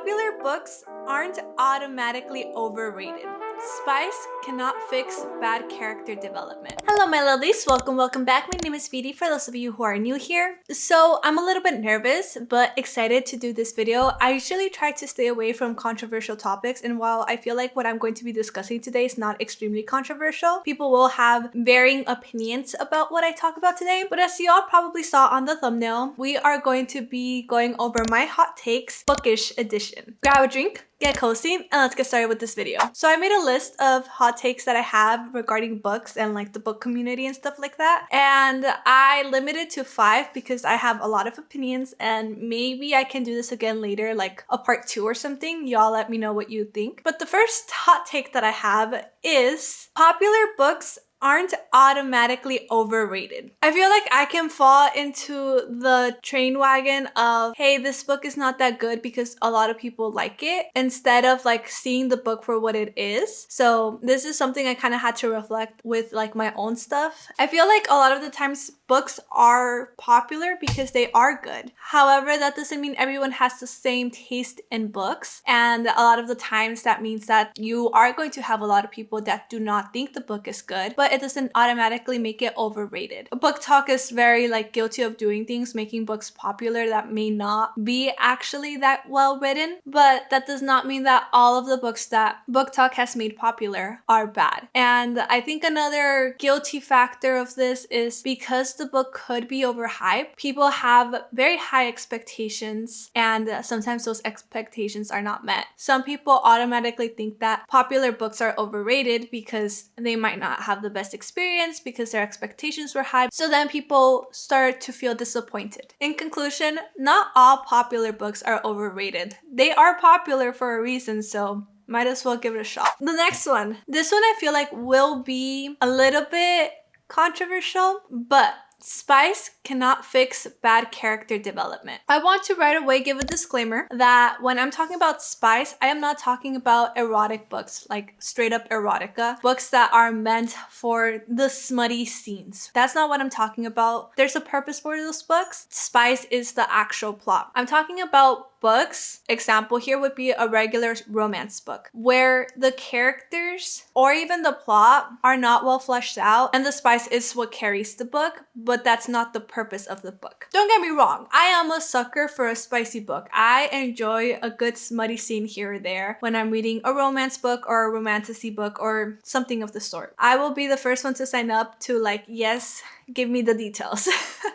Popular books aren't automatically overrated. Spice cannot fix bad character development. Hello my lovelies, welcome back. My name is Viry for those of you who are new here. So I'm a little bit nervous but excited to do this video. I usually try to stay away from controversial topics, and while I feel like what I'm going to be discussing today is not extremely controversial, people will have varying opinions about what I talk about today. But as you all probably saw on the thumbnail, we are going to be going over my hot takes bookish edition. Grab a drink, get cozy, and let's get started with this video. So I made a list of hot takes that I have regarding books and like the book community and stuff like that, and I limited to 5 because I have a lot of opinions, and maybe I can do this again later, like a part 2 or something. Y'all let me know what you think. But the first hot take that I have is popular books aren't automatically overrated. I feel like I can fall into the train wagon of, hey, this book is not that good because a lot of people like it, instead of like seeing the book for what it is. So this is something I kind of had to reflect with like my own stuff. I feel like a lot of the times books are popular because they are good. However, that doesn't mean everyone has the same taste in books. And a lot of the times that means that you are going to have a lot of people that do not think the book is good, but it doesn't automatically make it overrated. Booktok is very like guilty of doing things, making books popular that may not be actually that well written, but that does not mean that all of the books that Booktok has made popular are bad. And I think another guilty factor of this is because the book could be overhyped, people have very high expectations, and sometimes those expectations are not met. Some people automatically think that popular books are overrated because they might not have the best experience because their expectations were high. So then people start to feel disappointed. In conclusion, not all popular books are overrated. They are popular for a reason, so might as well give it a shot. The next one. This one I feel like will be a little bit controversial, but Spice cannot fix bad character development. I want to right away give a disclaimer that when I'm talking about Spice, I am not talking about erotic books, like straight up erotica, books that are meant for the smutty scenes. That's not what I'm talking about. There's a purpose for those books. Spice is the actual plot. I'm talking about books, example here would be a regular romance book where the characters or even the plot are not well fleshed out, and the spice is what carries the book, but that's not the purpose of the book. Don't get me wrong, I am a sucker for a spicy book. I enjoy a good smutty scene here or there when I'm reading a romance book or a romantasy book or something of the sort. I will be the first one to sign up to like, yes, give me the details.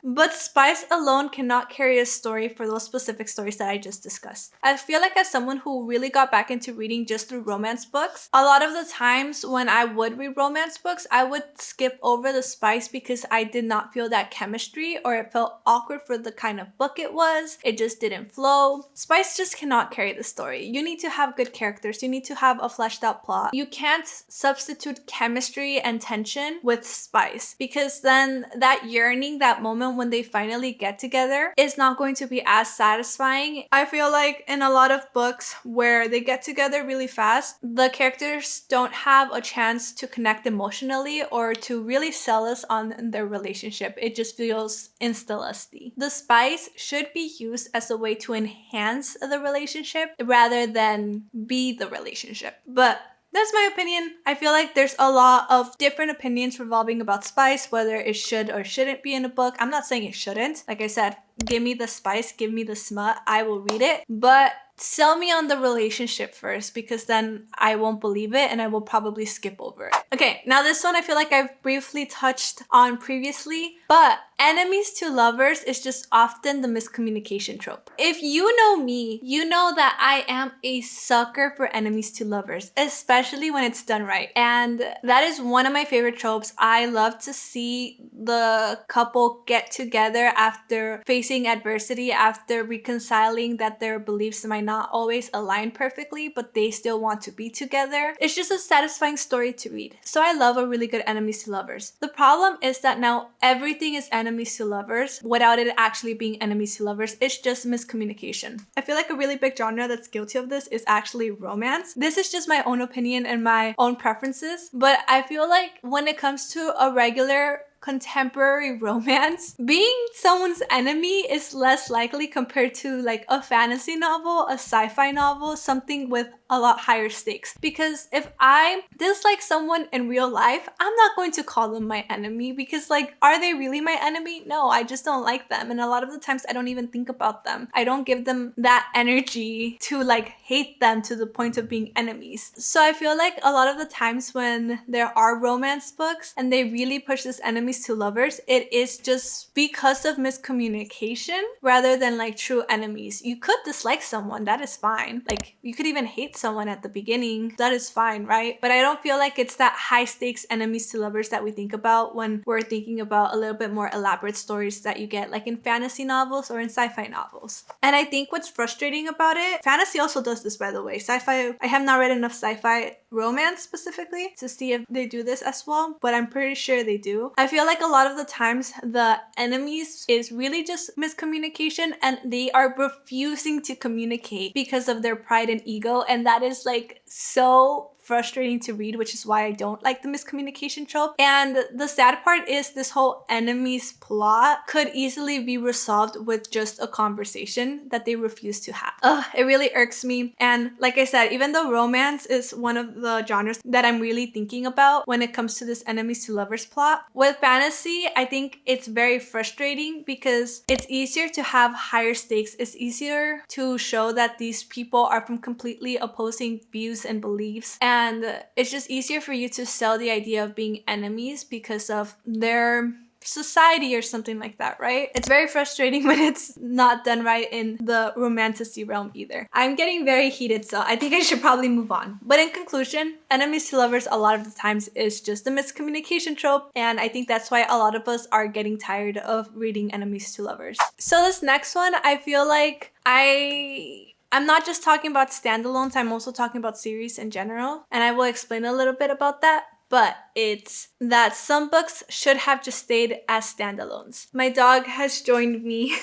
But spice alone cannot carry a story for those specific stories that I just discussed. I feel like as someone who really got back into reading just through romance books, a lot of the times when I would read romance books, I would skip over the spice because I did not feel that chemistry, or it felt awkward for the kind of book it was. It just didn't flow. Spice just cannot carry the story. You need to have good characters. You need to have a fleshed out plot. You can't substitute chemistry and tension with spice, because then that yearning, that moment when they finally get together, is not going to be as satisfying. I feel like in a lot of books where they get together really fast, the characters don't have a chance to connect emotionally or to really sell us on their relationship. It just feels insta-lusty. The spice should be used as a way to enhance the relationship rather than be the relationship. But that's my opinion. I feel like there's a lot of different opinions revolving about spice, whether it should or shouldn't be in a book. I'm not saying it shouldn't. Like I said, give me the spice, give me the smut, I will read it. But sell me on the relationship first, because then I won't believe it and I will probably skip over it. Okay, now this one I feel like I've briefly touched on previously, but enemies to lovers is just often the miscommunication trope. If you know me, you know that I am a sucker for enemies to lovers, especially when it's done right. And that is one of my favorite tropes. I love to see the couple get together after facing adversity, after reconciling that their beliefs might not always align perfectly, but they still want to be together. It's just a satisfying story to read. So I love a really good enemies to lovers. The problem is that now everything is enemies to lovers without it actually being enemies to lovers. It's just miscommunication. I feel like a really big genre that's guilty of this is actually romance. This is just my own opinion and my own preferences, but I feel like when it comes to a regular contemporary romance, being someone's enemy is less likely compared to like a fantasy novel, a sci-fi novel, something with a lot higher stakes. Because if I dislike someone in real life, I'm not going to call them my enemy, because like, are they really my enemy? No, I just don't like them. And a lot of the times I don't even think about them. I don't give them that energy to like hate them to the point of being enemies. So I feel like a lot of the times when there are romance books and they really push this enemies to lovers, it is just because of miscommunication rather than like true enemies. You could dislike someone, that is fine. Like, you could even hate someone at the beginning, that is fine, right? But I don't feel like it's that high stakes enemies to lovers that we think about when we're thinking about a little bit more elaborate stories that you get like in fantasy novels or in sci-fi novels. And I think what's frustrating about it, fantasy also does this, by the way. Sci-fi, I have not read enough sci-fi romance specifically to see if they do this as well, but I'm pretty sure they do. I feel like a lot of the times the enemies is really just miscommunication, and they are refusing to communicate because of their pride and ego, and that is like so frustrating to read, which is why I don't like the miscommunication trope. And the sad part is this whole enemies plot could easily be resolved with just a conversation that they refuse to have. Ugh, it really irks me. And like I said, even though romance is one of the genres that I'm really thinking about when it comes to this enemies to lovers plot, with fantasy, I think it's very frustrating because it's easier to have higher stakes. It's easier to show that these people are from completely opposing views and beliefs. And it's just easier for you to sell the idea of being enemies because of their society or something like that, right? It's very frustrating when it's not done right in the romantasy realm either. I'm getting very heated, so I think I should probably move on. But in conclusion, enemies to lovers a lot of the times is just a miscommunication trope, and I think that's why a lot of us are getting tired of reading enemies to lovers. So this next one, I feel like I'm not just talking about standalones, I'm also talking about series in general, and I will explain a little bit about that. But it's that some books should have just stayed as standalones. My dog has joined me.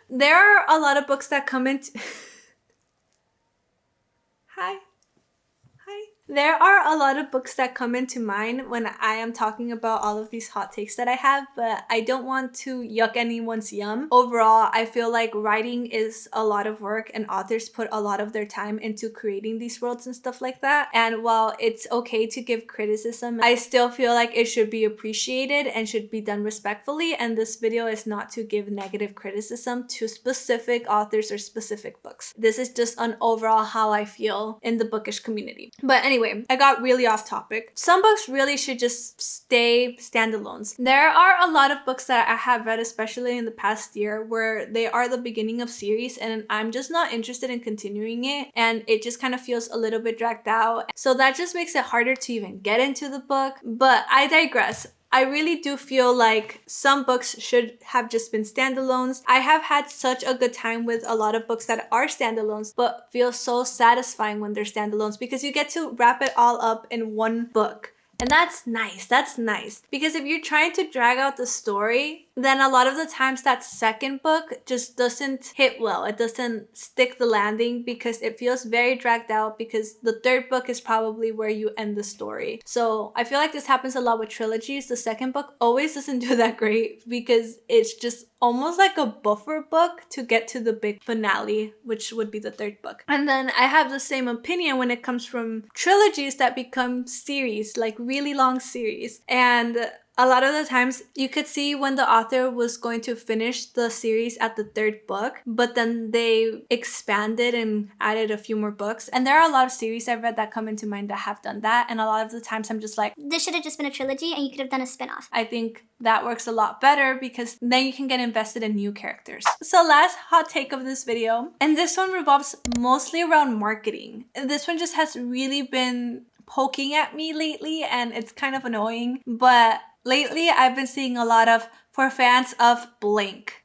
There are a lot of books that come into... Hi. There are a lot of books that come into mind when I am talking about all of these hot takes that I have, but I don't want to yuck anyone's yum. Overall, I feel like writing is a lot of work and authors put a lot of their time into creating these worlds and stuff like that. And while it's okay to give criticism, I still feel like it should be appreciated and should be done respectfully. And this video is not to give negative criticism to specific authors or specific books. This is just an overall how I feel in the bookish community. But anyway, I got really off topic. Some books really should just stay standalones. There are a lot of books that I have read, especially in the past year, where they are the beginning of series and I'm just not interested in continuing it, and it just kind of feels a little bit dragged out. So that just makes it harder to even get into the book. But I digress. I really do feel like some books should have just been standalones. I have had such a good time with a lot of books that are standalones, but feel so satisfying when they're standalones because you get to wrap it all up in one book. And that's nice. That's nice. Because if you're trying to drag out the story, then a lot of the times that second book just doesn't hit well. It doesn't stick the landing because it feels very dragged out, because the third book is probably where you end the story. So I feel like this happens a lot with trilogies. The second book always doesn't do that great because it's just almost like a buffer book to get to the big finale, which would be the third book. And then I have the same opinion when it comes from trilogies that become series, like really long series. And a lot of the times you could see when the author was going to finish the series at the third book, but then they expanded and added a few more books. And there are a lot of series I've read that come into mind that have done that. And a lot of the times I'm just like, this should have just been a trilogy and you could have done a spin-off. I think that works a lot better because then you can get invested in new characters. So last hot take of this video, and this one revolves mostly around marketing. This one just has really been poking at me lately and it's kind of annoying, but lately I've been seeing a lot of for fans of blank.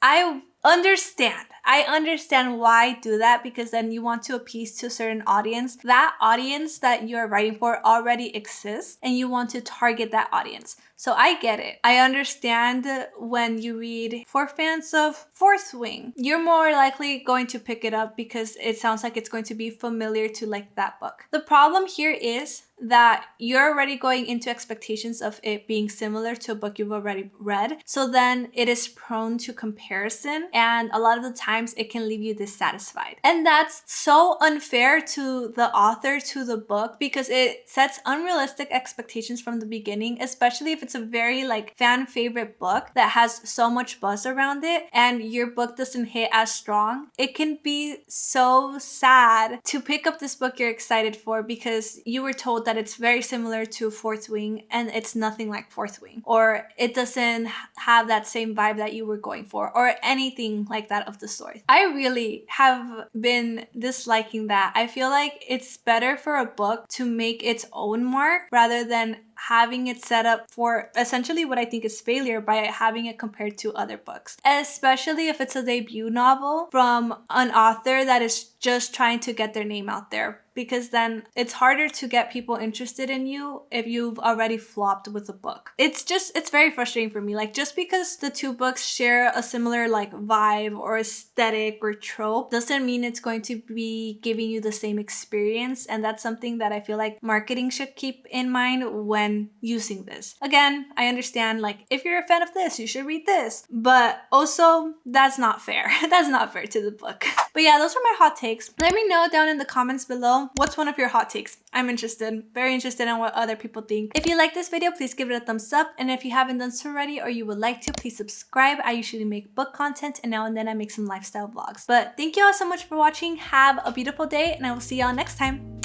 I understand why do that, because then you want to appease to a certain audience. That audience that you're writing for already exists and you want to target that audience. So I get it. I understand when you read for fans of Fourth Wing, you're more likely going to pick it up because it sounds like it's going to be familiar to like that book. The problem here is that you're already going into expectations of it being similar to a book you've already read. So then it is prone to comparison, and a lot of the times it can leave you dissatisfied. And that's so unfair to the author, to the book, because it sets unrealistic expectations from the beginning, especially if it's a very like fan favorite book that has so much buzz around it and your book doesn't hit as strong. It can be so sad to pick up this book you're excited for because you were told that it's very similar to Fourth Wing and it's nothing like Fourth Wing, or it doesn't have that same vibe that you were going for, or anything like that of the story. I really have been disliking that. I feel like it's better for a book to make its own mark rather than having it set up for essentially what I think is failure by having it compared to other books, especially if it's a debut novel from an author that is just trying to get their name out there, because then it's harder to get people interested in you if you've already flopped with a book. It's very frustrating for me. Like, just because the two books share a similar like vibe or aesthetic or trope doesn't mean it's going to be giving you the same experience, and that's something that I feel like marketing should keep in mind when using this. Again, I understand like if you're a fan of this, you should read this, but also that's not fair. That's not fair to the book. But yeah, those are my hot takes. Let me know down in the comments below what's one of your hot takes. I'm interested, very interested in what other people think. If you like this video, please give it a thumbs up, and if you haven't done so already or you would like to, please subscribe. I usually make book content and now and then I make some lifestyle vlogs. But thank you all so much for watching. Have a beautiful day and I will see y'all next time.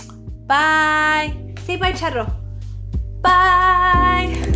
Bye. Say bye, Charro. Bye!